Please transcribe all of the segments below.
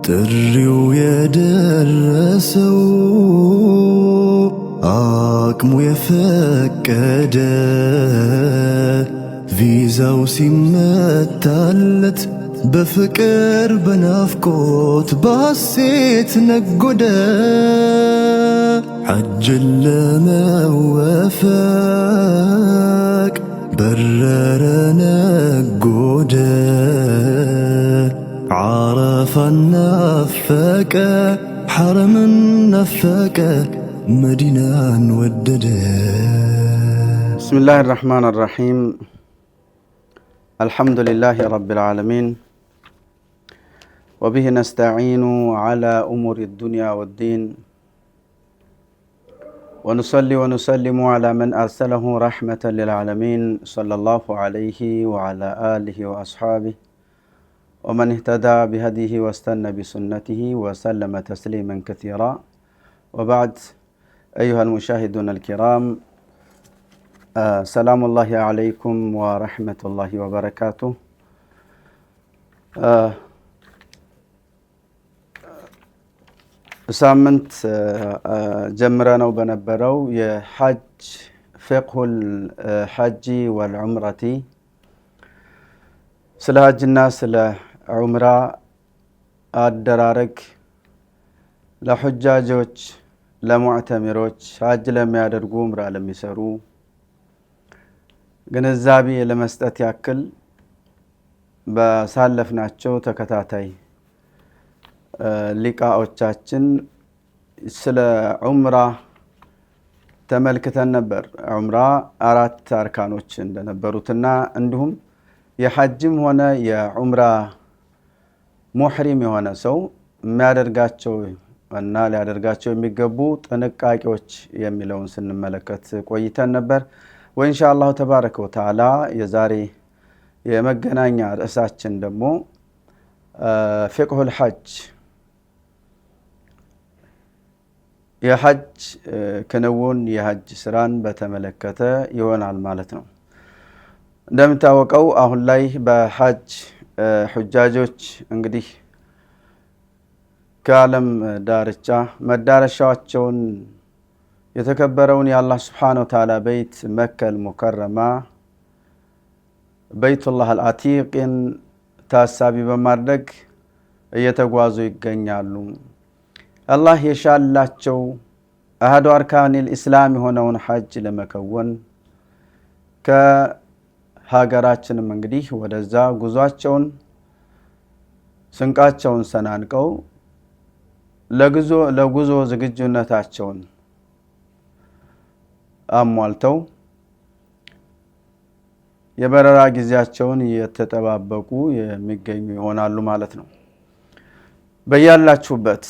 ጥሪው የደረሰው አቅሙ የፈቀደ ቪዛው ሲመታለት በፍቅር በናፍቆት ባሴት ነጎደ ሐጅን ለመወፈቅ በረረ ነጎደ عرفا نفك حرما نفك مدينة ودد. بسم الله الرحمن الرحيم. الحمد لله رب العالمين وبه نستعين على أمور الدنيا والدين ونصلي ونسلم على من أرسله رحمة للعالمين صلى الله عليه وعلى آله وأصحابه ومن اهتدى بهديه واستنى بسنته وسلم تسليما كثيرا. وبعد، أيها المشاهدون الكرام، سلام الله عليكم ورحمة الله وبركاته. سامنت جمرنا وبنبرو يحج فقه الحج والعمرة سلا حج الناس سلا ዑምራ አደራረግ ለሁጃጆች ለሙዕተሚሮች ሐጅ ለሚያደርጉ ዑምራ ለሚሰሩ ግንዛቤ ለመስጠት ያክል በሳለፍናቸው ተከታታይ ሊቃዎቻችን ስለ ዑምራ ተመልክተን ነበር። ዑምራ 4 አርካኖች እንደነበሩትና እንዲሁም የሐጅም ሆነ የዑምራ ሙህሪም የሆነ ሰው የሚያደርጋቸው እና ሊያደርጋቸው የሚገቡ ጥንቃቄዎች የሚለውን ስንመለከት ቆይተን ነበር። ወኢንሻአላህ ተባረከ ወተዓላ የዛሬ የመገናኛ ርዕሳችን ደግሞ ፊቅሁል ሐጅ የሐጅ ክንውን የሐጅ ስራን በተመለከተ ይሆናል ማለት ነው። እንደምታወቀው አሁን ላይ በሐጅ ሁጃጆች እንግዲህ ከዓለም ዳርቻ መዳረሻቸውን የተከበረውን የአላህ Subhanahu Wa Ta'ala ቤት መከል ሙከረማ በይቱላህ አልአቲቅን ታሳቢ በማድረግ እየተጓዙ ይገኛሉ። አላህ የሻላቸው አህዱ አርካኒል ኢስላም የሆነውን ሐጅ ለመከወን ሀገራችንም እንግዲህ ወደዛ ጉዟቸውን ስንቃቸውን ሰናንቀው ለጉዞ ዝግጁነታቸውን አሟልተው የበረራ ጊዜያቸውን እየተጠባበቁ የሚገኙ ይሆናሉ ማለት ነው። በያላችሁበት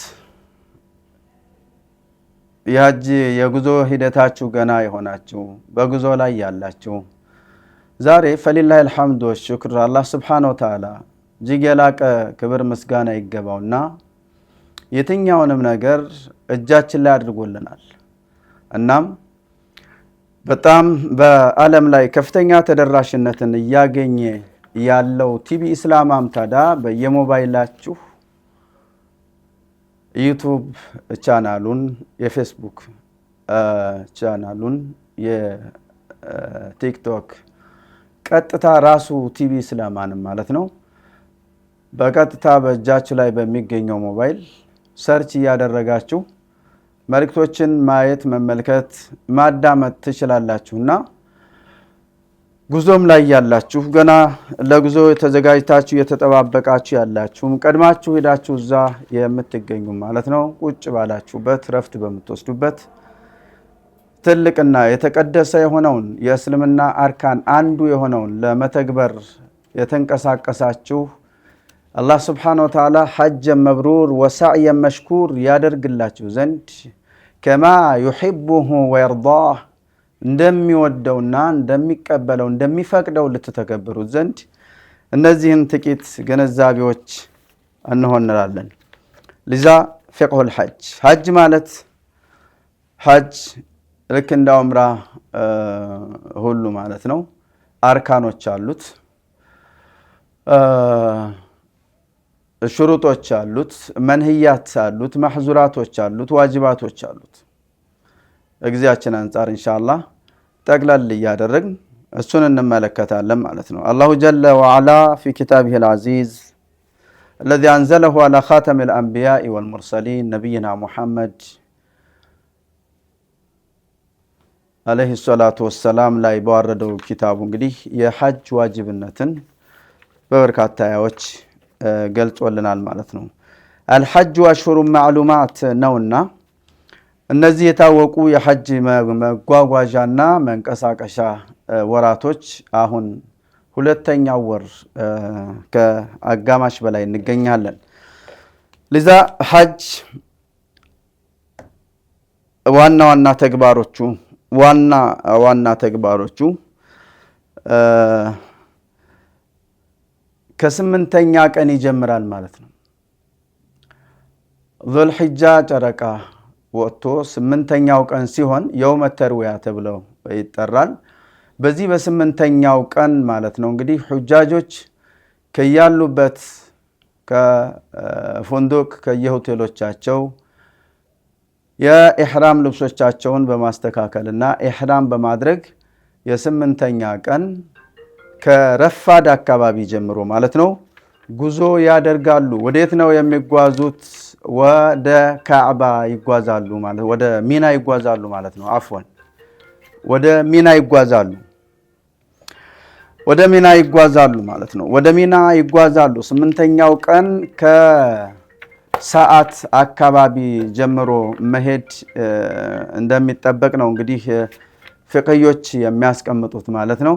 የሐጅ የጉዞ ሂደታችሁ ገና የሆናችሁ በጉዞ ላይ ያላችሁ ዛሬ ፈሊላህ الحمد والشكر አላህ Subhanahu Wa Ta'ala እጅግ የላቀ ክብር ምስጋና ይገባውና የትኛውንም ነገር እጃችን ላይ አድርጎልናል። እናም በጣም በዓለም ላይ ከፍተኛ ተደራሽነትን እያገኘ ያለው ቲቪ ኢስላም አምታዳ በየሞባይላችሁ ዩቲዩብ ቻናሉን፣ የፌስቡክ ቻናሉን፣ የቲክቶክ ቀጥታ ራሱ ቲቪ ኢስላማንም ማለት ነው በቀጥታ በእጃችሁ ላይ በሚገኘው ሞባይል ሰርች ያደረጋችሁ መልእክቶችን ማየት መመልከት ማዳመጥ ትችላላችሁና ጉዞም ላይ ያላችሁ ገና ለጉዞ ተዘጋጅታችሁ የተጠባበቃችሁ ያላችሁ ቀድማችሁ ሄዳችሁ እዛ የምትገኙ ማለት ነው ቁጭ ባላችሁበት ረፍት በመትወስዱበት ትልቅና የተቀደሰ የሆነውን የእስልምና አርካን አንዱ የሆነውን ለመተግበር የተንቀሳቀሳችሁ አላህ Subhanahu Wa Ta'ala ሐጀን መብሩር ወሰዕየን መሽኩር ያደርግላችሁ ዘንድ ከማ يحبه ويرضاه እንደሚወደውና እንደሚቀበለው እንደሚፈቅደው ልትተገብሩት ዘንድ እነዚህን ጥቂት ግንዛቤዎች እንሆንላለን። ለዛ ፊቅሁል ሐጅ ማለት ሐጅ ልክ እንደ ዑምራ ሁሉ ማለት ነው አርካኖች አሉት። ሽሩጦች አሉት፣ መንህያት አሉት፣ ማህዙራቶች አሉት፣ ዋጅባቶች አሉት። እግዚአችን አንፃር ኢንሻአላህ ጠቅለል እያደረግን እሱን እንመለከታለን ማለት ነው። አላሁ ጀለ ወዐላ ፊ ኪታቢሂ አልዐዚዝ الذي أنزله على خاتم الأنبياء والمرسلين نبينا محمد عليه الصلاة والسلام لا يبارد كتاب እንግዲህ የሐጅ ዋጅብነትን በበርካታ አያዎች ገልጾልናል ማለት ነው። الحج أشهر معلومات ነውና እነዚህ የታወቁ የሐጅ መጓጓዣና መንቀሳቀሻ ወራቶች አሁን ሁለተኛው ወር ከአጋማሽ በላይ እንገኛለን። ለዛ ሐጅ ዋና ተግባሮቹ ከስምንተኛ ቀን ይጀምራል ማለት ነው። ዙልሂጃ ጨረቃ ወጥቶ ስምንተኛው ቀን ሲሆን የውመ ተርዊያ ተብሎ ይጠራል። በዚህ በስምንተኛው ቀን ማለት ነው እንግዲህ ሁጃጆች ከያሉበት ከፎንዶቅ ከየሆቴሎቻቸው የኢህራም ልብሶቻቸውን በማስተካከልና ኢህራም በማድረግ የስምንተኛ ቀን ከረፋድ አካባቢ ጀምሮ ማለት ነው ጉዞ ያደርጋሉ። ወዴት ነው የሚጓዙት? ወደ ካዕባ ይጓዛሉ ማለት ወደ ሚና ይጓዛሉ ማለት ነው። አፍወን ወደ ሚና ይጓዛሉ ማለት ነው። ወደ ሚና ይጓዛሉ። ስምንተኛው ቀን ከሰዓት አካባቢ ጀምሮ መሄድ እንደሚጠበቅ ነው እንግዲህ ፍቅዮች የሚያስቀምጡት ማለት ነው።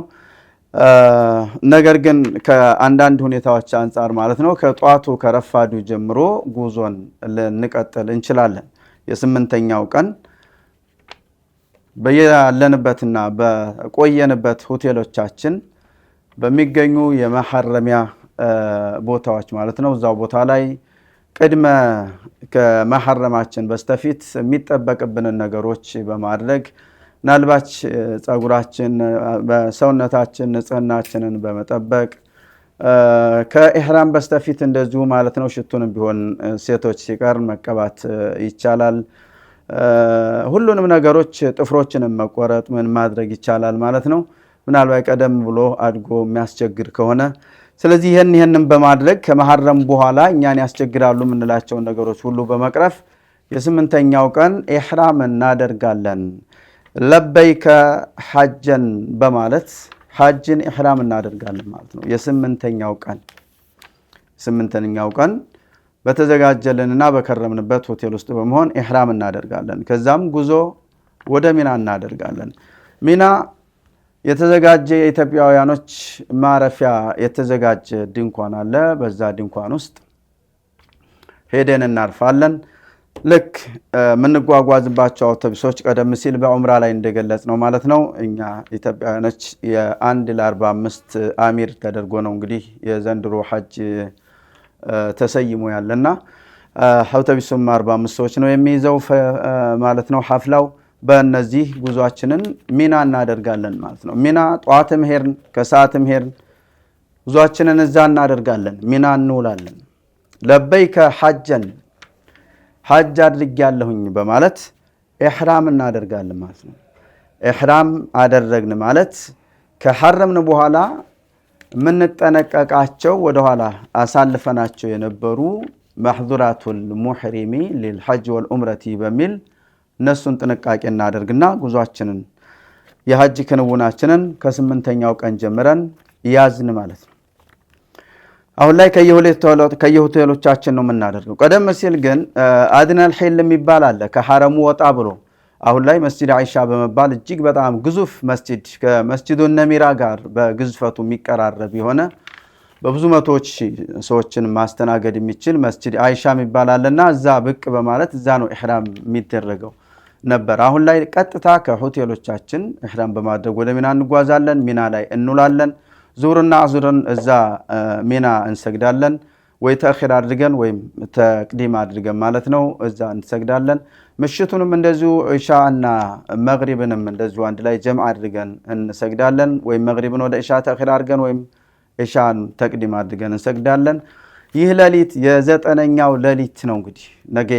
ነገር ግን ከአንዳንድ ሁኔታዎች አንፃር ማለት ነው ከጧቱ ከረፋዱ ጀምሮ ጉዞን ልንቀጥል እንችላለን። የስምንተኛው ቀን በያለንበትና በቆየንበት ሆቴሎቻችን በሚገኙ የመሐረሚያ ቦታዎች ማለት ነው እዛው ቦታ ላይ ቅድመ ከመሐረማችን በስተፊት የሚጠበቅብንን ነገሮች በማድረግ ምናልባት ጸጉራችን በሰውነታችን ንጽህናችንን በመጠበቅ ከኢህራም በስተፊት እንደዚሁ ማለት ነው ሽቱንም ቢሆን ሴቶች ሲቀር መቀባት ይቻላል። ሁሉንም ነገሮች ጥፍሮችንም መቆረጥ ምን ማድረግ ይቻላል ማለት ነው ምናልባት ቀደም ብሎ አድጎ የሚያስቸግር ከሆነ። ስለዚህ ይሄንን በማድረግ ከመሐረም በኋላ እኛን ያስቸግራሉ የምንላቸውን ነገሮች ሁሉ በመቅረፍ የስምንተኛው ቀን ኢህራም እናደርጋለን። ለበይከ ሐጀን በማለት ሐጅን ኢህራም እናደርጋለን ማለት ነው። የስምንተኛው ቀን በተዘጋጀልንና በከረምንበት ሆቴል ውስጥ በመሆን ኢህራም እናደርጋለን። ከዛም ጉዞ ወደ ሚና እናደርጋለን። ሚና የተዘጋጀ የኢትዮጵያውያኖች ማረፊያ የተዘጋጀ ድንኳን አለ። በዛ ድንኳን ውስጥ ሄደን እናርፋለን። ልክ የምንጓጓዝባቸው አውቶቡሶች ቀደም ሲል በዑምራ ላይ እንደገለጽ ነው ማለት ነው። እኛ ኢትዮጵያውያኖች የ1 ለ45 አሚር ተደርጎ ነው እንግዲህ የዘንድሮ ሐጅ ተሰይሞ ያለና አውቶቡሱም 45 ሰዎች ነው የሚይዘው ማለት ነው ሐፍላው። በእነዚህ ጉዟችንን ሚና እናደርጋለን ማለት ነው። ሚና ጠዋትም ሄርን ከሰዓትም ሄርን ጉዟችንን እዛ እናደርጋለን። ሚና እንውላለን። ለበይከ ሐጀን ሐጅ አድርጌያለሁኝ በማለት ኢህራም እናደርጋለን ማለት ነው። ኢህራም አደረግን ማለት ከሐረምን በኋላ የምንጠነቀቃቸው ወደኋላ አሳልፈናቸው የነበሩ ማህዙራቱል ሙሕሪሚ ሊልሐጅ ወልዑምረቲ በሚል እነሱን ጥንቃቄ እናደርግና ጉዟችንን የሐጅ ክንውናችንን ከስምንተኛው ቀን ጀምረን ያዝን ማለት ነው። አሁን ላይ ከየሆቴሎቻችን ነው የምናደርገው። ቀደም ሲል ግን አድነል ሒል የሚባል አለ ከሐረሙ ወጣ ብሎ አሁን ላይ መስጂድ አይሻ በመባል እጅግ በጣም ግዙፍ መስጂድ ከመስጂዱ ነሚራ ጋር በግዝፈቱ የሚቀራረብ የሆነ በብዙ መቶዎች ሰዎችን ማስተናገድ የሚችል መስጂድ አይሻ የሚባል አለና እዛ ብቅ በማለት እዛ ነው ኢህራም የሚደረገው ነበር። አሁን ላይ ቀጥታ ከሆቴሎቻችን ኢህራም በማድረግ ወደ ሚና እንጓዛለን። ሚና ላይ እንውላለን። ዙርና አዙርን እዛ ሚና እንሰግዳለን። ወይ ተአኺር አድርገን ወይም ተቅዲም አድርገን ማለት ነው እዛ እንሰግዳለን። ምሽቱንም እንደዚሁ ኢሻና መግሪብንም እንደዚሁ አንድ ላይ ጀምዕ አድርገን እንሰግዳለን። ወይም መግሪብን ወደ ኢሻ ተአኺር አድርገን ወይም ኢሻን ተቅዲም አድርገን እንሰግዳለን። ይህ ሌሊት የ9ኛው ሌሊት ነው። እንግዲህ ነገ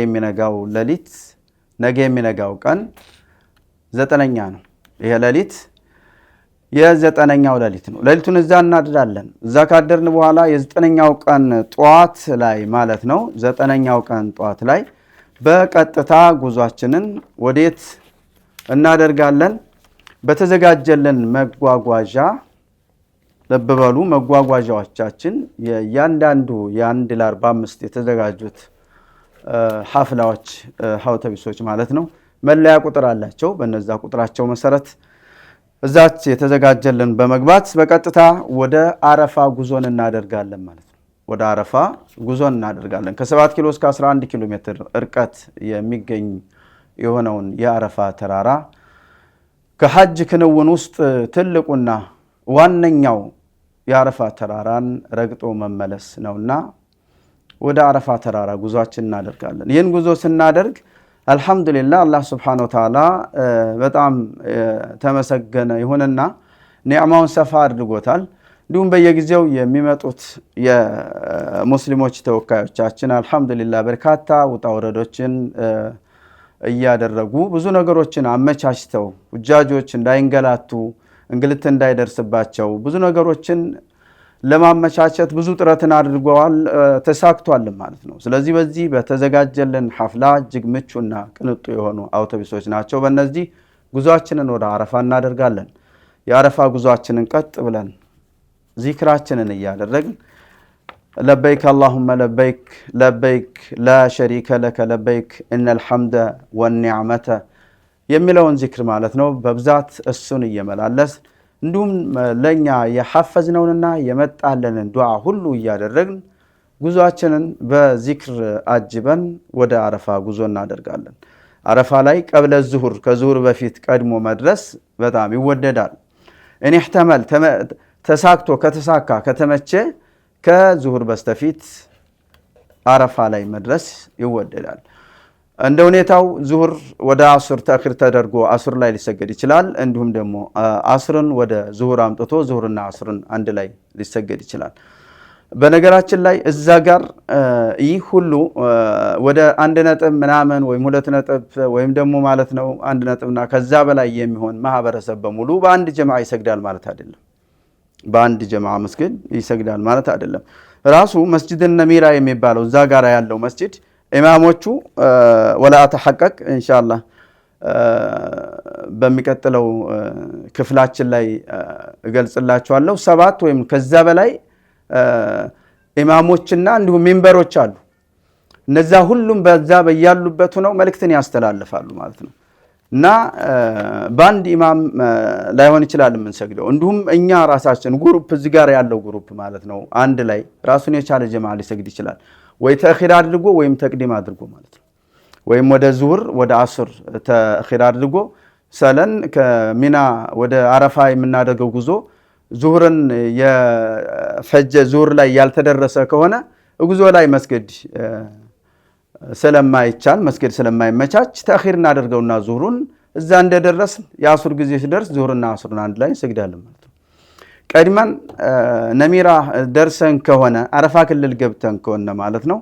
የሚነጋው ቀን 9ኛ ነው። ይሄ ሌሊት የ9ኛው ሌሊት ነው። ሌሊቱን እዛ እናድራለን። እዛ ካደርን በኋላ የ9ኛው ቀን ጧት ላይ ማለት ነው 9ኛው ቀን ጧት ላይ በቀጥታ ጉዟችንን ወዴት እናደርጋለን? በተዘጋጀልን መጓጓዣ ልብ በሉ፣ መጓጓዣዎቻችን የእያንዳንዱ የ1 ለ45 የተዘጋጁት ሐፍላዎች አውቶቡሶች ማለት ነው መለያ ቁጥር አላቸው። በነዛ ቁጥራቸው መሰረት እዛች የተዘጋጀልን በመግባት በቀጥታ ወደ አረፋ ጉዞን እናደርጋለን ማለት ነው። ወደ አረፋ ጉዞን እናደርጋለን። ከ7 ኪሎ እስከ 11 ኪሎ ሜትር እርቀት የሚገኝ የሆነውን የአረፋ ተራራ ከሐጅ ክንውን ውስጥ ትልቁና ዋነኛው የአረፋ ተራራን ረግጦ መመለስ ነውና ወደ አረፋ ተራራ ጉዟችን እናደርጋለን። ይህን ጉዞ ስናደርግ አልহামዱሊላህ አላህ Subhanahu Wa Ta'ala በጣም ተመሰገነ ይሁንና ኒዕማውን ሰፋ አድርጎታል። እንዲሁም በየጊዜው የሚመጡት የሙስሊሞች ተወካዮቻችን አልহামዱሊላህ በርካታ ውጣ ወረዶችን እያደረጉ ብዙ ነገሮችን አመቻችተው ሁጃጆች እንዳይንገላቱ እንግልት እንዳይደርስባቸው ብዙ ነገሮችን ለማመቻቸት ብዙ ጥረትን አድርገዋል፣ ተሳክቷል ማለት ነው። ስለዚህ በዚህ በተዘጋጀልን ሐፍላ እጅግ ምቹና ቅንጡ የሆኑ አውቶቡሶች ናቸው። በእነዚህ ጉዟችንን ወደ አረፋ እናደርጋለን። የአረፋ ጉዟችንን ቀጥ ብለን ዚክራችንን እያደረግን ለበይክ اللهم ለበይክ ለበይክ ላ ሸሪከ ለከ ለበይክ ኢነል ሐምደ ወኒዕመተ የሚለውን ዚክር ማለት ነው በብዛት እሱን እየመላለስ እንዲሁም ለኛ የሐፈዝነውንና የመጣለንን ዱዓ ሁሉ እያደረግን ጉዟችንን በዚክር አጅበን ወደ አረፋ ጉዞ እናደርጋለን። አረፋ ላይ ቀብለ ዙሁር ከዙሁር በፊት ቀድሞ መድረስ በጣም ይወደዳል። እኔ እህተመል ተሳክቶ ከተሳካ ከተመቸ ከዙሁር በስተፊት አረፋ ላይ መድረስ ይወደዳል። እንደ ሁኔታው ዙሁር ወደ አስር ተአኺር ተደርጎ አስር ላይ ሊሰገድ ይችላል። እንዲሁም ደግሞ አስርን ወደ ዙሁር አምጥቶ ዙሁርና አስርን አንድ ላይ ሊሰገድ ይችላል። በነገራችን ላይ እዛ ጋር ይህ ሁሉ ወደ 1 ነጥብ ምናምን ወይም 2 ነጥብ ወይም ደግሞ ማለት ነው 1 ነጥብና ከዛ በላይ የሚሆን ማህበረሰብ በሙሉ በአንድ ጀማዓ ይሰግዳል ማለት አይደለም። በአንድ ጀማዓ መስጊድ ይሰግዳል ማለት አይደለም። ራሱ መስጂድ ነሚራ የሚባለው እዛ ጋር ያለው መስጂድ ኢማሞቹ ወላ ተሐቀቅ ኢንሻአላህ በሚቀጥለው ክፍላችን ላይ እገልጽላችኋለሁ። 7 ወይም ከዛ በላይ ኢማሞችና እንዲሁም ሚንበሮች አሉ። እነዛ ሁሉም በዛ በያሉበት ነው መልእክትን ያስተላልፋሉ ማለት ነው። እና ባንድ ኢማም ላይሆን ይችላል የምንሰግደው። እንዲሁም እኛ ራሳችን ግሩፕ እዚህ ጋር ያለው ግሩፕ ማለት ነው አንድ ላይ ራሱን የቻለ ጀማዓ ሊሰግድ ይችላል። ወይ ተአኺር አድርጎ ወይም ተቅዲም አድርጎ ማለት ነው። ወይም ወደ ዙሁር ወደ አስር ተአኺር አድርጎ ሰለን ከሚና ወደ አረፋ የምናደርገው ጉዞ ዙሁርን የፈጀ ዙሁር ላይ ያልተደረሰ ከሆነ ጉዞ ላይ መስገድ ስለማይቻል መስገድ ስለማይመቻች ተአኺር እናደርገውና ዙሁሩን እዛ እንደደረስ የአስር ጊዜ ሲደርስ ዙሁርና አስርን አንድ ላይ እንሰግዳለን ማለት ነው። ቀድመን ነሚራ ደርሰን ከሆነ አረፋ ክልል ገብተን ከሆነ ማለት ነው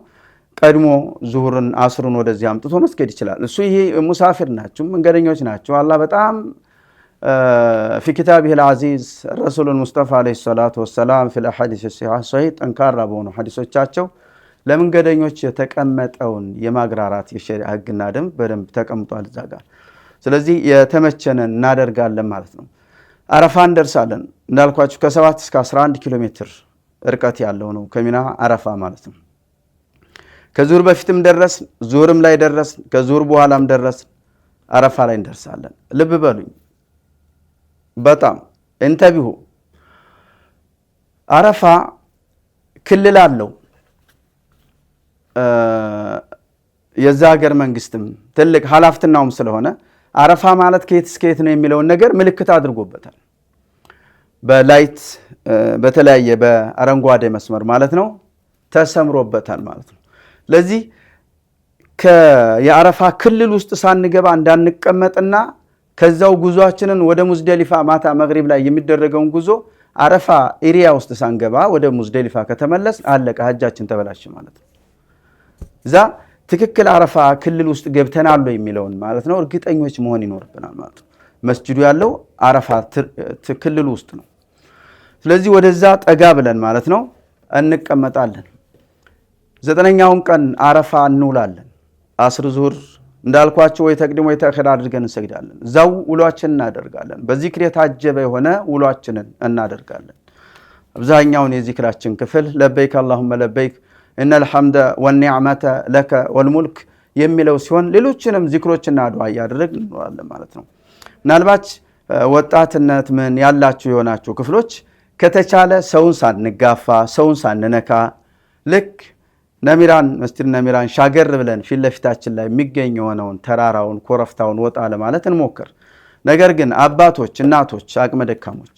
ቀድሞ ዙሁርን አስርን ወደዚህ አምጥቶ መስገድ ይችላል። እሱ ይሄ ሙሳፊር ናቸው መንገደኞች ናቸው። አላህ በጣም في كتابه العزيز الرسول المصطفى عليه الصلاة والسلام في الأحاديث الصحيحة ጠንካራ በሆኑ ሐዲሶቻቸው ለመንገደኞች የተቀመጠውን የማግራራት የሸሪዓ ህግና ደንብ በደንብ ተቀምጧል እዛ ጋር። ስለዚህ የተመቸነን እናደርጋለን ማለት ነው። አረፋ እንደርሳለን እንዳልኳችሁ ከ7 እስከ 11 ኪሎ ሜትር ርቀት ያለው ነው ከሚና አረፋ ማለት ነው። ከዙሁር በፊትም ደረስ፣ ዙሁርም ላይ ደረስ፣ ከዙሁር በኋላም ደረስ፣ አረፋ ላይ እንደርሳለን። ልብ በሉኝ በጣም እንተቢሁ። አረፋ ክልል አለው። የዛ ሀገር መንግስትም ትልቅ ኃላፊነቱም ስለሆነ አረፋ ማለት ከየት እስከ የት ነው የሚለውን ነገር ምልክት አድርጎበታል። በላይት በተለያየ በአረንጓዴ መስመር ማለት ነው ተሰምሮበታል ማለት ነው። ለዚህ የአረፋ ክልል ውስጥ ሳንገባ እንዳንቀመጥና ከዛው ጉዟችንን ወደ ሙዝደሊፋ ማታ መግሪብ ላይ የሚደረገውን ጉዞ አረፋ ኤሪያ ውስጥ ሳንገባ ወደ ሙዝደሊፋ ከተመለስ አለቀ ሀጃችን ተበላሽ ማለት ነው። እዛ ትክክል አረፋ ክልል ውስጥ ገብተናል የሚለውን ማለት ነው እርግጠኞች መሆን ይኖርብናል ማለት ነው። መስጂዱ ያለው አረፋ ክልል ውስጥ ነው። ስለዚህ ወደዛ ጠጋ ብለን ማለት ነው እንቀመጣለን። 9ኛውን ቀን አረፋ እንውላለን። አስር ዙህር እንዳልኳቸው ወይ ተቅድሞ ወይ ተአኺር አድርገን እንሰግዳለን። እዛው ውሏችንን እናደርጋለን። በዚክር የታጀበ የሆነ ውሏችንን እናደርጋለን። አብዛኛውን የዚክራችን ክፍል ለበይክ አላሁመ ለበይክ ኢነል ሐምደ ወኒዕመተ ለከ ወልሙልክ የሚለው ሲሆን ሌሎችንም ዚክሮችና ዱዓ እያደረግን እንኖራለን ማለት ነው። ምናልባት ወጣትነት ምን ያላችሁ የሆናችሁ ክፍሎች ከተቻለ ሰውን ሳንጋፋ ሰውን ሳንነካ ልክ ነሚራን መስጂድ ነሚራን ሻገር ብለን ፊት ለፊታችን ላይ የሚገኝ የሆነውን ተራራውን ኮረፍታውን ወጣ ለማለት እንሞክር። ነገር ግን አባቶች እናቶች አቅመ ደካሞች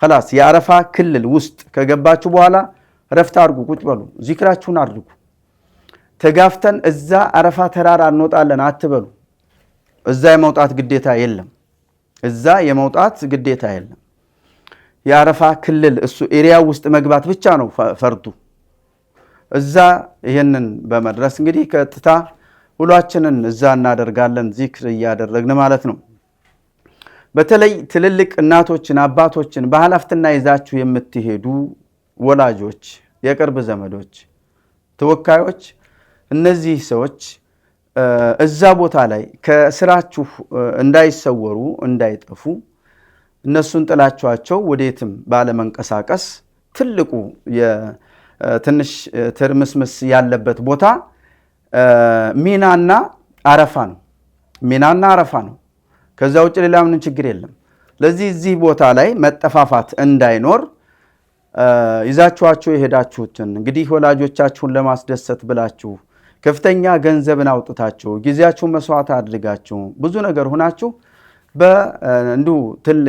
خلاص የአረፋ ክልል ውስጥ ከገባችሁ በኋላ ረፍት አድርጉ፣ ቁጭ በሉ፣ ዚክራችሁን አድርጉ። ተጋፍተን እዛ አረፋ ተራራ እንወጣለን አትበሉ። እዛ የመውጣት ግዴታ የለም። እዛ የመውጣት ግዴታ የለም። የአረፋ ክልል እሱ ኤሪያ ውስጥ መግባት ብቻ ነው ፈርዱ። እዛ ይሄንን በመድረስ እንግዲህ ቀጥታ ውሏችንን እዛ እናደርጋለን ዚክር እያደረግን ማለት ነው። በተለይ ትልልቅ እናቶችን አባቶችን በኃላፊነት ይዛችሁ የምትሄዱ ወላጆች፣ የቅርብ ዘመዶች፣ ተወካዮች እነዚህ ሰዎች እዛ ቦታ ላይ ከስራችሁ እንዳይሰወሩ እንዳይጠፉ እነሱን ጥላችኋቸው ወዴትም ባለመንቀሳቀስ ትልቁ ትንሽ ትርምስምስ ያለበት ቦታ ሚናና አረፋ ነው። ሚናና አረፋ ነው። ከዛ ውጭ ሌላ ምንም ችግር የለም። ለዚህ እዚህ ቦታ ላይ መጠፋፋት እንዳይኖር ይዛችኋቸው የሄዳችሁትን እንግዲህ ወላጆቻችሁን ለማስደሰት ብላችሁ ከፍተኛ ገንዘብን አውጥታችሁ ጊዜያችሁን መስዋዕት አድርጋችሁ ብዙ ነገር ሆናችሁ በእንዱ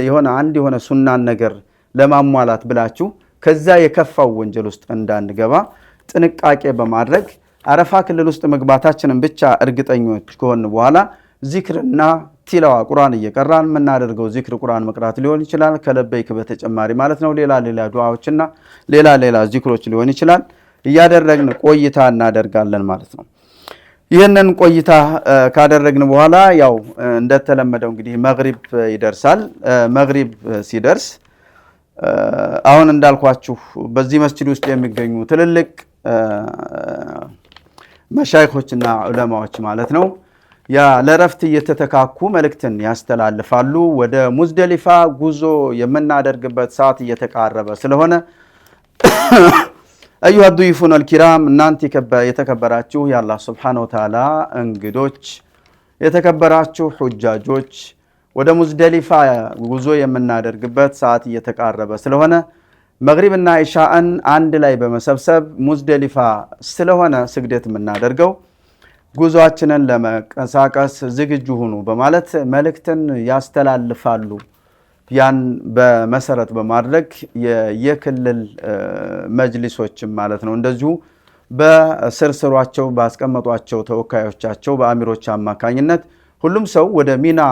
የሆነ አንድ የሆነ ሱናን ነገር ለማሟላት ብላችሁ ከዛ የከፋው ወንጀል ውስጥ እንዳንገባ ጥንቃቄ በማድረግ አረፋ ክልል ውስጥ መግባታችንን ብቻ እርግጠኞች ከሆን በኋላ ዚክርና ቲላዋ ቁርአን እየቀራን የምናደርገው ዚክር ቁርአን መቅራት ሊሆን ይችላል። ከለበይክ በተጨማሪ ማለት ነው ሌላ ዱዓዎችና ሌላ ዚክሮች ሊሆን ይችላል እያደረግን ቆይታ እናደርጋለን ማለት ነው። ይህንን ቆይታ ካደረግን በኋላ ያው እንደተለመደው እንግዲህ መግሪብ ይደርሳል። መግሪብ ሲደርስ አሁን እንዳልኳችሁ በዚህ መስጂድ ውስጥ የሚገኙ ትልልቅ መሻይኾችና ዑለማዎች ማለት ነው ያ ለረፍት እየተተካኩ መልእክትን ያስተላልፋሉ። ወደ ሙዝደሊፋ ጉዞ የምናደርግበት ሰዓት እየተቃረበ ስለሆነ አዩሃ ዱይፉን አልኪራም እናንተ የተከበራችሁ የአላህ ሱብሓነሁ ወተዓላ እንግዶች፣ የተከበራችሁ ሁጃጆች ወደ ሙዝደሊፋ ጉዞ የምናደርግበት ሰዓት እየተቃረበ ስለሆነ መግሪብና ኢሻአን አንድ ላይ በመሰብሰብ ሙዝደሊፋ ስለሆነ ስግደት የምናደርገው ጉዞአችንን ለመቀሳቀስ ዝግጁ ሁኑ በማለት መልእክትን ያስተላልፋሉ። ያን በመሰረት በማድረግ የክልል መጅሊሶችም ማለት ነው እንደዚሁ በስርስሯቸው ባስቀመጧቸው ተወካዮቻቸው በአሚሮች አማካኝነት ሁሉም ሰው ወደ ሚና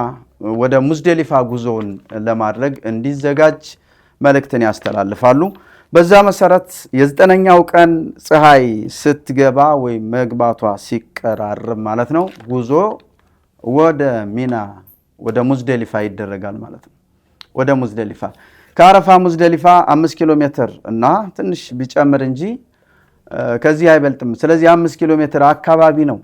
ወደ ሙዝደሊፋ ጉዞውን ለማድረግ እንዲዘጋጅ መልእክትን ያስተላልፋሉ። በዛ መሰረት የ9ኛው ቀን ፀሐይ ስትገባ ወይ መግባቷ ሲቀራርብ ማለት ነው ጉዞ ወደ ሚና ወደ ሙዝደሊፋ ይደረጋል ማለት ነው። ወደ ሙዝደሊፋ ከአረፋ ሙዝደሊፋ 5 ኪሎ ሜትር እና ትንሽ ቢጨምር እንጂ ከዚህ አይበልጥም። ስለዚህ 5 ኪሎ ሜትር አካባቢ ነው።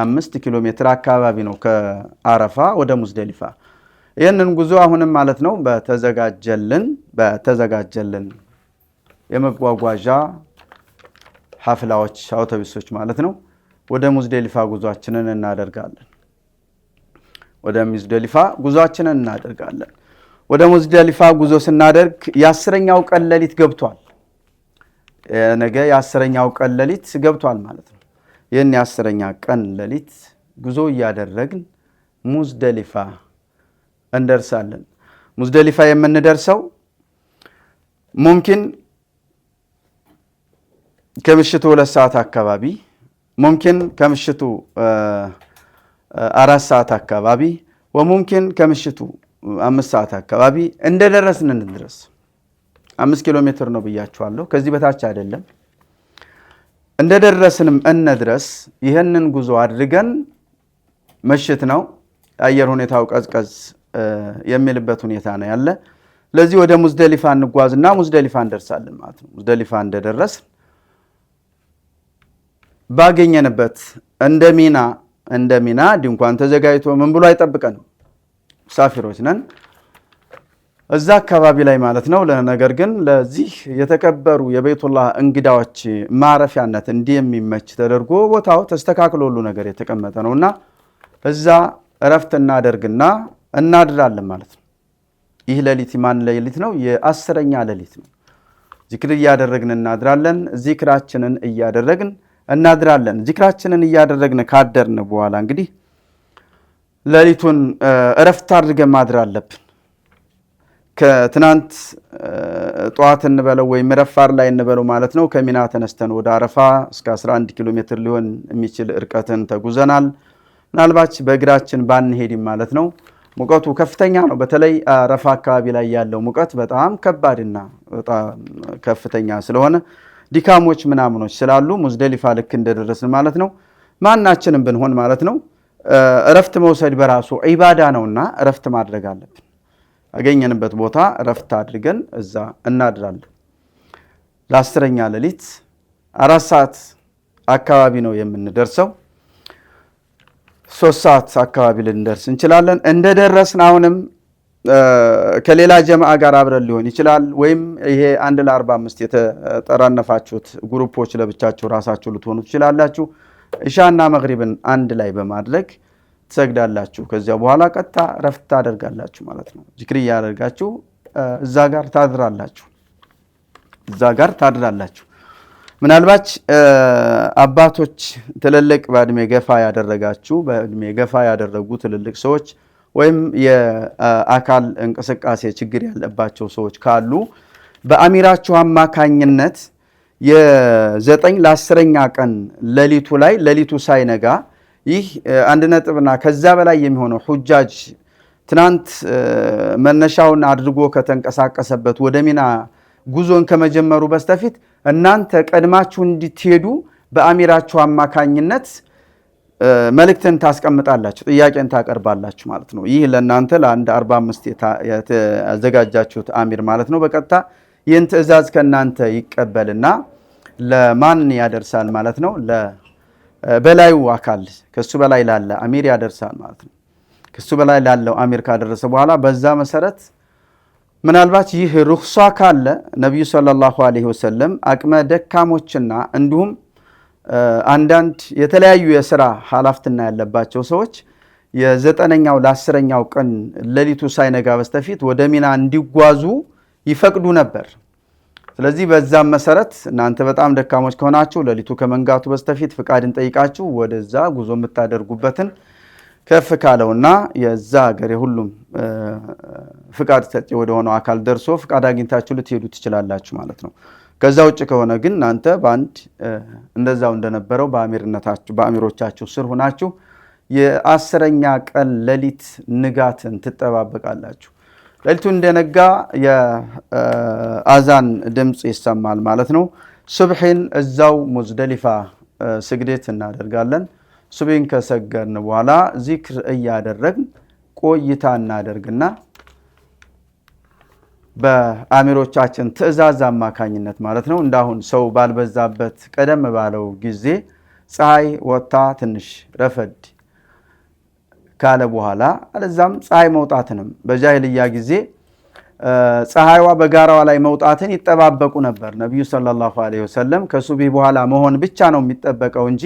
5 ኪሎ ሜትር አካባቢ ነው ከአረፋ ወደ ሙዝደሊፋ። ይህንን ጉዞ አሁንም ማለት ነው በተዘጋጀልን የመጓጓዣ ሐፍላዎች አውቶቡሶች ማለት ነው ወደ ሙዝደሊፋ ጉዟችንን እናደርጋለን። ወደ ሙዝደሊፋ ጉዞ ስናደርግ የ10ኛው ቀን ሌሊት ገብቷል። ነገ የ10ኛው ቀን ሌሊት ገብቷል ማለት ነው። ይህን የ10ኛ ቀን ሌሊት ጉዞ እያደረግን ሙዝደሊፋ እንደርሳለን። ሙዝደሊፋ የምንደርሰው ሙምኪን ከምሽቱ 2 ሰዓት አካባቢ፣ ሙምኪን ከምሽቱ 4 ሰዓት አካባቢ ወሙምኪን ከምሽቱ 5 ሰዓት አካባቢ እንደደረስን እንድረስ 5 ኪሎ ሜትር ነው ብያችኋለሁ። ከዚህ በታች አይደለም። እንደደረስንም እንድረስ ይሄንን ጉዞ አድርገን መሽት ነው አየር ሁኔታው ቀዝቀዝ የሚልበት ሁኔታ ነው ያለ። ለዚህ ወደ ሙዝደሊፋ እንጓዝና ሙዝደሊፋ እንደርሳለን ማለት ነው። ሙዝደሊፋ እንደደረስ ባገኘንበት እንደሚና ድንኳን ተዘጋጅቶ ምን ብሎ አይጠብቀንም። ሙሳፊሮች ነን እዛ አካባቢ ላይ ማለት ነው። ነገር ግን ለዚህ የተከበሩ የቤቱላህ እንግዳዎች ማረፊያነት እንደሚመች ተደርጎ ቦታው ተስተካክሎ ሁሉ ነገር የተቀመጠ ነውና እዛ እረፍት እናደርግና እናድራለን ማለት ነው። ይህ ሌሊት ማን ሌሊት ነው? የ10ኛ ሌሊት ነው። ዚክር እያደረግን እናድራለን። ዚክራችንን እያደረግን እናድራለን። ዚክራችንን እያደረግን ካደርን በኋላ እንግዲህ ሌሊቱን እረፍት አድርገን ማድር አለብን። ከትናንት ጧት እንበለው ወይም ረፋር ላይ እንበለው ማለት ነው። ከሚና ተነስተን ወደ አረፋ እስከ 11 ኪሎ ሜትር ሊሆን የሚችል እርቀትን ተጉዘናል። ምናልባት በእግራችን ባንሄድም ማለት ነው። ሙቀቱ ከፍተኛ ነው። በተለይ አረፋ አካባቢ ላይ ያለው ሙቀት በጣም ከባድና በጣም ከፍተኛ ስለሆነ ድካሞች ምናምኖች ስላሉ ሙዝደሊፋ ልክ እንደደረስን ማለት ነው ማናችንም ብንሆን ማለት ነው እረፍት መውሰድ በራሱ ዒባዳ ነውና እረፍት ማድረግ አለብን። አገኘንበት ቦታ እረፍት አድርገን እዛ እናድራለን። ለ10ኛ ሌሊት 4 ሰዓት አካባቢ ነው የምንደርሰው። 3 ሰዓት አካባቢ ልንደርስ እንችላለን። እንደደረስን አሁንም ከሌላ ጀማዓ ጋር አብረን ሊሆን ይችላል። ወይም ይሄ 1 ለ45 የተጠራነፋችሁት ግሩፖች ለብቻችሁ ራሳችሁ ልትሆኑ ትችላላችሁ። ኢሻና መግሪብን አንድ ላይ በማድረግ ትሰግዳላችሁ። ከዚያ በኋላ ቀጥታ ረፍት ታደርጋላችሁ ማለት ነው። ዚክር ያደርጋችሁ እዛ ጋር ታድራላችሁ። ምናልባት አባቶች ትልልቅ በእድሜ ገፋ ያደረጉ ትልልቅ ሰዎች ወይም የአካል እንቅስቃሴ ችግር ያለባቸው ሰዎች ካሉ በአሚራቸው አማካኝነት የ9 ለ10ኛ ቀን ሌሊቱ ሳይነጋ ይህ 1.ና ከዛ በላይ የሚሆነው ሁጃጅ ትናንት መነሻውን አድርጎ ከተንቀሳቀሰበት ወደ ሚና ጉዞን ከመጀመሩ በስተፊት እናንተ ቀድማችሁ እንድትሄዱ በአሚራችሁ አማካኝነት መልእክትን ታስቀምጣላችሁ፣ ጥያቄን ታቀርባላችሁ ማለት ነው። ይህ ለእናንተ ለ145 ያዘጋጃችሁት አሚር ማለት ነው በቀጥታ ይህን ትዕዛዝ ከእናንተ ይቀበልና ለማን ያደርሳል ማለት ነው? በላዩ አካል ከሱ በላይ ላለ አሚር ያደርሳል ማለት ነው። ከሱ በላይ ላለው አሚር ካደረሰ በኋላ በዛ መሰረት ምናልባት ይህ ሩኽሷ ካለ ነብዩ ሰለላሁ ዐለይሂ ወሰለም አቅመ ደካሞችና እንዲሁም አንዳንድ የተለያዩ የሥራ ኃላፊነት ያለባቸው ሰዎች የ9ኛው ለ10ኛው ቀን ሌሊቱ ሳይነጋ በስተፊት ወደ ሚና እንዲጓዙ ይፈቅዱ ነበር። ስለዚህ በዛም መሰረት እናንተ በጣም ደካሞች ከሆናችሁ ሌሊቱ ከመንጋቱ በስተፊት ፍቃድን ጠይቃችሁ ወደዛ ጉዞ የምታደርጉበትን ከፍ ካለውና የዛ ሀገር የሁሉም ፍቃድ ሰጪ ወደ ሆነው አካል ደርሶ ፍቃድ አግኝታችሁ ልትሄዱ ትችላላችሁ ማለት ነው። ከዛ ውጭ ከሆነ ግን እናንተ በአንድ እንደዛው እንደነበረው በአሚሮቻችሁ ስር ሆናችሁ የ10ኛ ቀን ሌሊት ንጋትን ትጠባበቃላችሁ። ሌሊቱ እንደነጋ የአዛን ድምፅ ይሰማል ማለት ነው። ሱብሒን እዛው ሙዝደሊፋ ስግደት እናደርጋለን። ሱብሒን ከሰገርን በኋላ ዚክር እያደረግን ቆይታ እናደርግና በአሚሮቻችን ትዕዛዝ አማካኝነት ማለት ነው እንዳሁን ሰው ባልበዛበት ቀደም ባለው ጊዜ ፀሐይ ወጣ ትንሽ ረፈድ ካለ በኋላ አለዛም ፀሐይ መውጣትንም በጃሂልያ ጊዜ ፀሐይዋ በጋራዋ ላይ መውጣትን ይጠባበቁ ነበር። ነብዩ ሰለላሁ ዐለይሂ ወሰለም ከሱብሒ በኋላ መሆን ብቻ ነው የሚጠበቀው እንጂ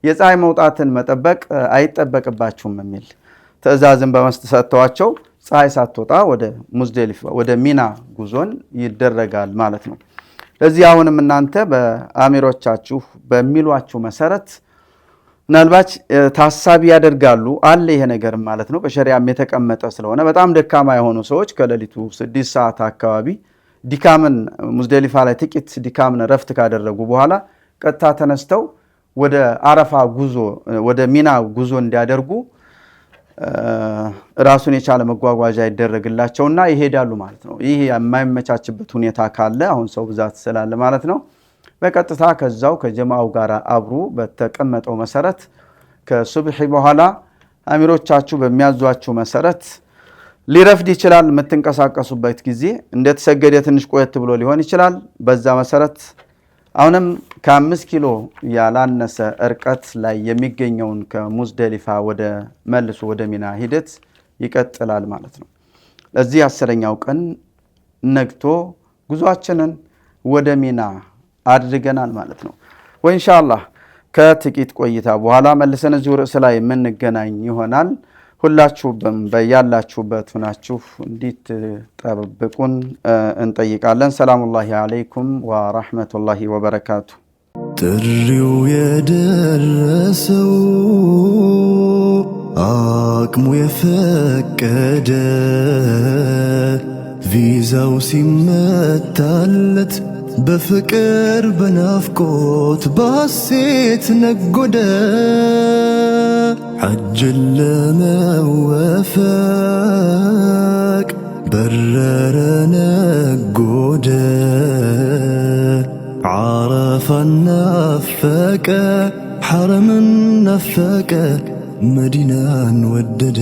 የፀሐይ መውጣትን መጠበቅ አይጠበቅባችሁም የሚል ትዕዛዝን በመስጠታቸው ፀሐይ ሳትወጣ ወደ ሙዝደሊፋ ወደ ሚና ጉዞን ይደረጋል ማለት ነው። ለዚህ አሁንም እናንተ በአሚሮቻችሁ በሚሏችሁ መሰረት ምናልባት ታሳቢ ያደርጋሉ አለ ይሄ ነገር ማለት ነው። በሸሪዓም የተቀመጠ ስለሆነ በጣም ደካማ የሆኑ ሰዎች ከሌሊቱ 6 ሰዓት አካባቢ ዲካምን ሙዝደሊፋ ላይ ጥቂት ዲካምን ረፍት ካደረጉ በኋላ ቀጥታ ተነስተው ወደ አረፋ ጉዞ ወደ ሚና ጉዞ እንዲያደርጉ ራሱን የቻለ መጓጓዣ ይደረግላቸውና ይሄዳሉ ማለት ነው። ይሄ የማይመቻችበት ሁኔታ ካለ አሁን ሰው ብዛት ስላለ ማለት ነው በቀጥታ ከዛው ከጀማዓው ጋር አብሩ በተቀመጠው መሰረት ከሱብሂ በኋላ አሚሮቻችሁ በሚያዟችሁ መሰረት ሊረፍድ ይችላል። የምትንቀሳቀሱበት ጊዜ እንደተሰገደ ትንሽ ቆየት ብሎ ሊሆን ይችላል። በዛ መሰረት አሁንም ከ5 ኪሎ ያላነሰ እርቀት ላይ የሚገኘውን ከሙዝደሊፋ ወደ መልሶ ወደ ሚና ሂደት ይቀጥላል ማለት ነው። ለዚህ 10ኛው ቀን ነግቶ ጉዟችንን ወደ ሚና አድርገናል ማለት ነው። ወኢንሻአላህ ከጥቂት ቆይታ በኋላ መልሰን እዚሁ ርዕስ ላይ የምንገናኝ ይሆናል። ሁላችሁም በያላችሁበት ሆናችሁ እንድትጠብቁን እንጠይቃለን። ሰላሙላሂ አለይኩም ወራህመቱላሂ ወበረካቱ። ጥሪው የደረሰው አቅሙ የፈቀደ ቪዛው ሲመታለት በፍቅር በናፍቆት ባሴት ነጎደ حجን ለመወፈቅ በረረ ነጎደ ዓረፋን ናፈቀ ሐረምን ናፈቀ መዲናን ወደደ